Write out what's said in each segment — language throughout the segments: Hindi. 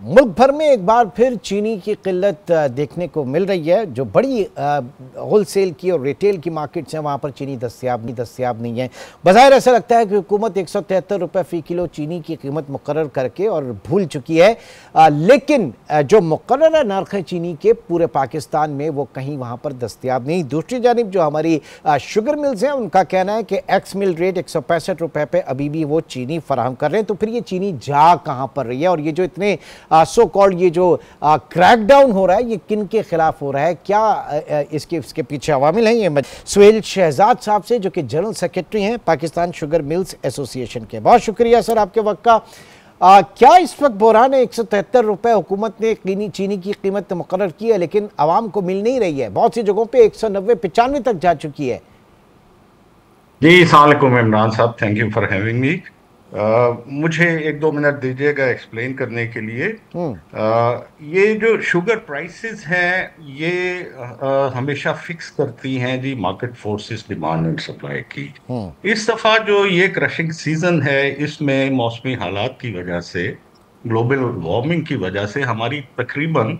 मुल्क भर में एक बार फिर चीनी की किल्लत देखने को मिल रही है। जो बड़ी होलसेल की और रिटेल की मार्केट्स हैं वहाँ पर चीनी दस्तयाब नहीं है। बज़ाहिर ऐसा लगता है कि हुकूमत 173 रुपये फ़ी किलो चीनी की कीमत मुकर्रर करके और भूल चुकी है, लेकिन जो मुकर्रर नर्ख है चीनी के पूरे पाकिस्तान में वो कहीं वहाँ पर दस्तयाब नहीं। दूसरी जानिब जो हमारी शुगर मिल्स हैं उनका कहना है कि एक्स मिल रेट 165 रुपये पे अभी भी वो चीनी फराहम कर रहे हैं। तो फिर ये चीनी जा कहाँ पर रही है और ये जो इतने सो कॉल्ड ये जो क्रैकडाउन हो रहा है ये किन के खिलाफ हो रहा है, क्या इसके पीछे अवामिल हैं? ये सुहेल शहजाद साहब से जो कि जनरल सेक्रेटरी हैं पाकिस्तान शुगर मिल्स एसोसिएशन के। बहुत शुक्रिया सर आपके वक्त का। क्या इस वक्त बहरान है? 173 रुपये हुकूमत ने चीनी की कीमत मुकर्रर की है लेकिन आवाम को मिल नहीं रही है। बहुत सी जगहों पे 190-95 तक जा चुकी है। जी अस्सलाम वालेकुम इमरान साहब, thank you for having me. मुझे 1-2 मिनट दीजिएगा एक्सप्लेन करने के लिए। ये जो शुगर प्राइसेस हैं ये हमेशा फिक्स करती हैं जी market forces demand and supply की। इस दफ़ा जो ये क्रशिंग सीजन है इसमें मौसमी हालात की वजह से, ग्लोबल वार्मिंग की वजह से हमारी तकरीबन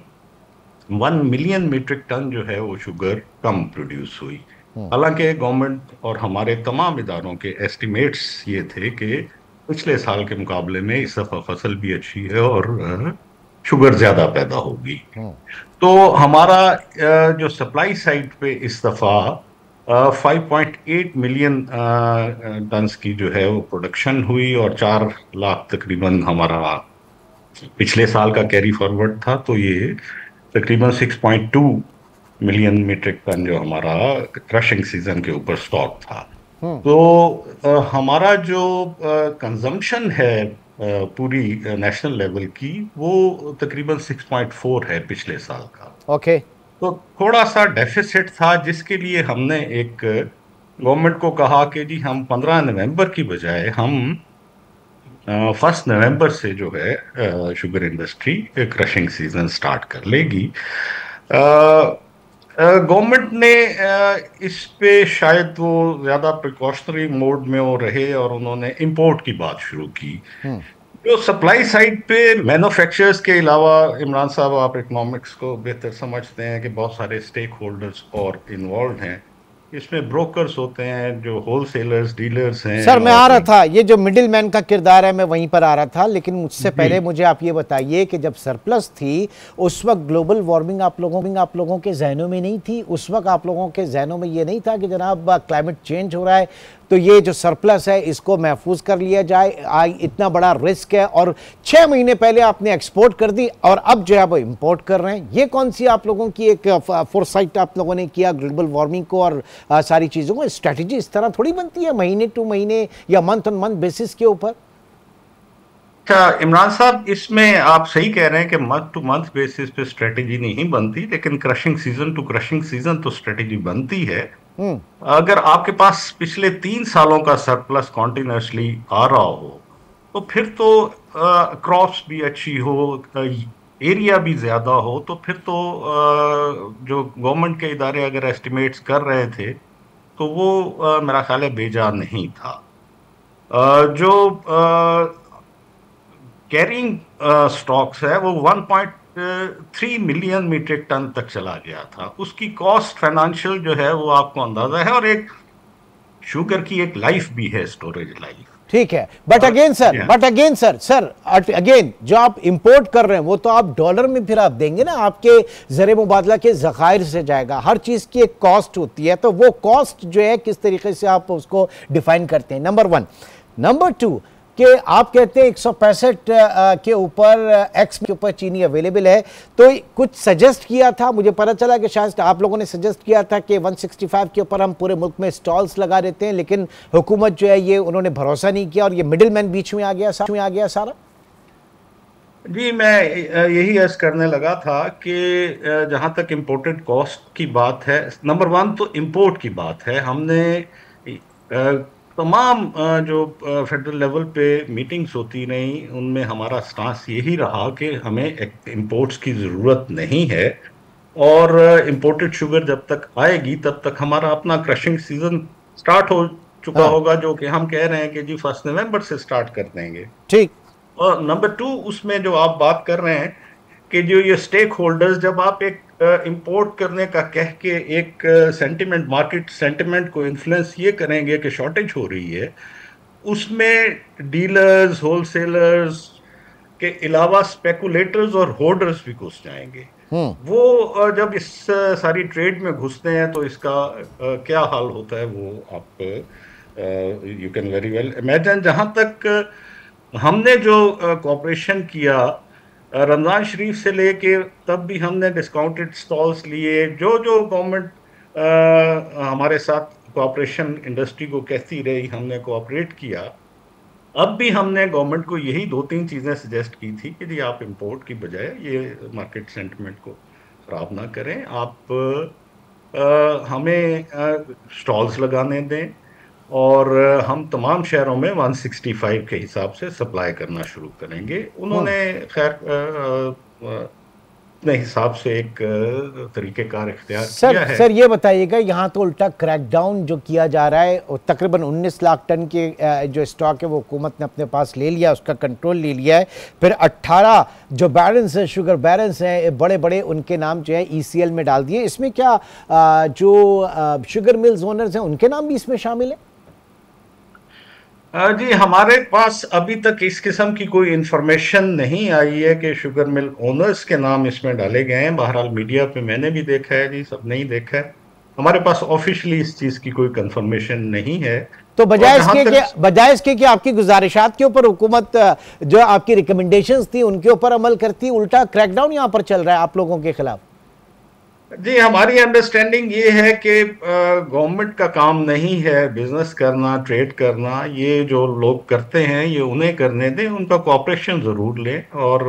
1 मिलियन मीट्रिक टन जो है वो शुगर कम प्रोड्यूस हुई। हालांकि गवर्नमेंट और हमारे तमाम इदारों के एस्टिमेट्स ये थे कि पिछले साल के मुकाबले में इस दफा फसल भी अच्छी है और शुगर ज्यादा पैदा होगी। तो हमारा जो सप्लाई साइड पे इस दफा 5.8 मिलियन टन्स की जो है वो प्रोडक्शन हुई और 4 लाख तकरीबन हमारा पिछले साल का कैरी फॉरवर्ड था। तो ये तकरीबन 6.2 मिलियन मीट्रिक टन जो हमारा क्रशिंग सीजन के ऊपर स्टॉक था। तो हमारा जो कंजम्पशन है पूरी नेशनल लेवल की वो तकरीबन 6.4 है पिछले साल का। ओके। तो थोड़ा सा डेफिसिट था जिसके लिए हमने एक गवर्नमेंट को कहा कि जी हम 15 नवंबर की बजाय हम 1 नवंबर से जो है sugar industry crushing season start कर लेगी। गवर्नमेंट ने इस पे शायद वो ज्यादा प्रिकॉशनरी मोड में वो रहे और उन्होंने इंपोर्ट की बात शुरू की। जो सप्लाई साइड पे मैन्युफैक्चरर्स के अलावा, इमरान साहब आप इकोनॉमिक्स को बेहतर समझते हैं कि बहुत सारे स्टेक होल्डर्स और इन्वॉल्व हैं। इसमें ब्रोकर्स होते हैं, जो होलसेलर्स, डीलर्स हैं। सर मैं आ रहा था, ये जो मिडिल मैन का किरदार है मैं वहीं पर आ रहा था, लेकिन मुझसे पहले मुझे आप ये बताइए कि जब सरप्लस थी उस वक्त ग्लोबल वार्मिंग आप लोगों के जहनों में नहीं थी? उस वक्त आप लोगों के जहनों में ये नहीं था कि जनाब क्लाइमेट चेंज हो रहा है तो ये जो सरप्लस है इसको महफूज कर लिया जाए, इतना बड़ा रिस्क है, और 6 महीने पहले आपने एक्सपोर्ट कर दी और अब जो है वो इंपोर्ट कर रहे हैं? ये कौन सी आप लोगों की एक फोरसाइट आप लोगों ने किया ग्लोबल वार्मिंग को और सारी चीज़ों को? स्ट्रैटेजी इस तरह थोड़ी बनती है महीने टू महीने या मंथ ऑन मंथ बेसिस के ऊपर। अच्छा इमरान साहब, इसमें आप सही कह रहे हैं कि मंथ टू मंथ बेसिस पे स्ट्रेटेजी नहीं बनती, लेकिन crushing season two crushing season तो स्ट्रेटेजी बनती है। अगर आपके पास पिछले 3 सालों का सरप्लस कॉन्टिन्यूसली आ रहा हो तो फिर तो क्रॉप्स भी अच्छी हो, एरिया भी ज्यादा हो, तो फिर तो जो गवर्नमेंट के इदारे अगर एस्टिमेट्स कर रहे थे तो वो मेरा ख्याल है बेजा नहीं था। जो कैरिंग स्टॉक्स है वो 1.3 मिलियन मीट्रिक टन तक चला गया था। उसकी कॉस्ट फाइनेंशियल जो है वो आपको अंदाजा है, और एक शुगर की एक लाइफ भी है, स्टोरेज लाइफ। ठीक है, बट अगेन सर अगेन जो आप इंपोर्ट कर रहे हैं वो तो आप डॉलर में फिर आप देंगे ना, आपके ज़र मुबादला के ज़खायर से जाएगा। हर चीज़ की एक कॉस्ट होती है, तो वो कॉस्ट जो है किस तरीके से आप उसको डिफाइन करते हैं? नंबर 1। नंबर 2 कि आप कहते हैं 165 के ऊपर एक्स के ऊपर चीनी अवेलेबल है, तो कुछ सजेस्ट किया था, मुझे पता चला कि शायद आप लोगों ने सजेस्ट किया था कि 165 के ऊपर हम पूरे मुल्क में स्टॉल्स लगा देते हैं, लेकिन हुकूमत जो है ये उन्होंने भरोसा नहीं किया और ये मिडिल मैन बीच में आ गया सारा। जी मैं यही अर्ज करने लगा था कि जहां तक इम्पोर्टेड कॉस्ट की बात है, नंबर 1 तो इम्पोर्ट की बात है। हमने तमाम जो फेडरल लेवल पे मीटिंग्स होती रही उनमें हमारा स्टांस यही रहा कि हमें इंपोर्ट्स की ज़रूरत नहीं है, और इंपोर्टेड शुगर जब तक आएगी तब तक हमारा अपना क्रशिंग सीजन स्टार्ट हो चुका होगा, जो कि हम कह रहे हैं कि जी 1 नवंबर से स्टार्ट कर देंगे। ठीक। और नंबर टू, उसमें जो आप बात कर रहे हैं कि जो ये स्टेक होल्डर्स, जब आप एक इंपोर्ट करने का कह के एक सेंटिमेंट, मार्केट सेंटिमेंट को इन्फ्लुएंस ये करेंगे कि शॉर्टेज हो रही है, उसमें डीलर्स, होलसेलर्स के अलावा स्पेकुलेटर्स और होल्डर्स भी घुस जाएंगे। हम्म। वो जब इस सारी ट्रेड में घुसते हैं तो इसका क्या हाल होता है वो आप you can very well imagine. जहां तक हमने जो कॉपरेशन किया रमजान शरीफ से लेके, तब भी हमने डिस्काउंटेड स्टॉल्स लिए, जो जो गवर्नमेंट हमारे साथ कॉपरेशन इंडस्ट्री को कहती रही, हमने कोऑपरेट किया। अब भी हमने गवर्नमेंट को यही दो तीन चीजें सजेस्ट की थी कि जी आप इंपोर्ट की बजाय ये मार्केट सेंटिमेंट को खराब ना करें, आप हमें स्टॉल्स लगाने दें, और हम तमाम शहरों में 165 के हिसाब से सप्लाई करना शुरू करेंगे। हम्म। उन्होंने खैर अपने हिसाब से एक तरीक़ेकार इख्तियार सर किया है। सर ये बताइएगा, यहाँ तो उल्टा क्रैकडाउन जो किया जा रहा है, और तकरीबन 19 लाख टन के जो स्टॉक है वो हुकूमत ने अपने पास ले लिया, उसका कंट्रोल ले लिया है। फिर 18 जो बैरन्स हैं, शुगर बैरन्स हैं बड़े बड़े, उनके नाम जो है ECL में डाल दिए। इसमें क्या जो शुगर मिल्स ओनर्स हैं उनके नाम भी इसमें शामिल है? जी, हमारे पास अभी तक इस किस्म की कोई इंफॉर्मेशन नहीं आई है कि शुगर मिल ओनर्स के नाम इसमें डाले गए हैं। बहरहाल मीडिया पे मैंने भी देखा है जी, सब नहीं देखा है। हमारे पास ऑफिशियली इस चीज की कोई कंफर्मेशन नहीं है। तो और जहां तक बजाय इसके कि आपकी गुजारिशात के ऊपर हुकूमत जो आपकी रिकमेंडेशंस थी उनके ऊपर अमल करती, उल्टा क्रैकडाउन यहाँ पर चल रहा है आप लोगों के खिलाफ। जी, हमारी अंडरस्टैंडिंग ये है कि गवर्नमेंट का काम नहीं है बिजनेस करना, ट्रेड करना। ये जो लोग करते हैं ये उन्हें करने दें, उनका कोऑपरेशन जरूर लें। और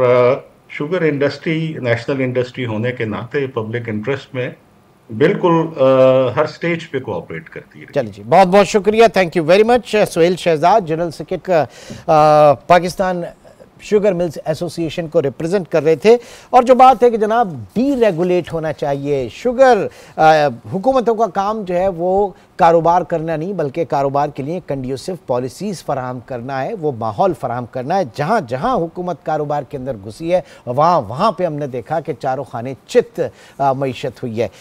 शुगर इंडस्ट्री नेशनल इंडस्ट्री होने के नाते पब्लिक इंटरेस्ट में बिल्कुल हर स्टेज पे कोऑपरेट करती है। चलिए जी, बहुत बहुत शुक्रिया, thank you very much. Suhail Shahzad, general secretary Pakistan sugar mills association को रिप्रेजेंट कर रहे थे। और जो बात है कि जनाब डीरेगुलेट होना चाहिए शुगर, हुकूमतों का काम जो है वो कारोबार करना नहीं, बल्कि कारोबार के लिए कंड्यूसिव पॉलिसीज़ फराहम करना है, वो माहौल फराहम करना है। जहाँ जहाँ हुकूमत कारोबार के अंदर घुसी है वहाँ वहाँ पे हमने देखा कि चारों खाने चित मईशत हुई है।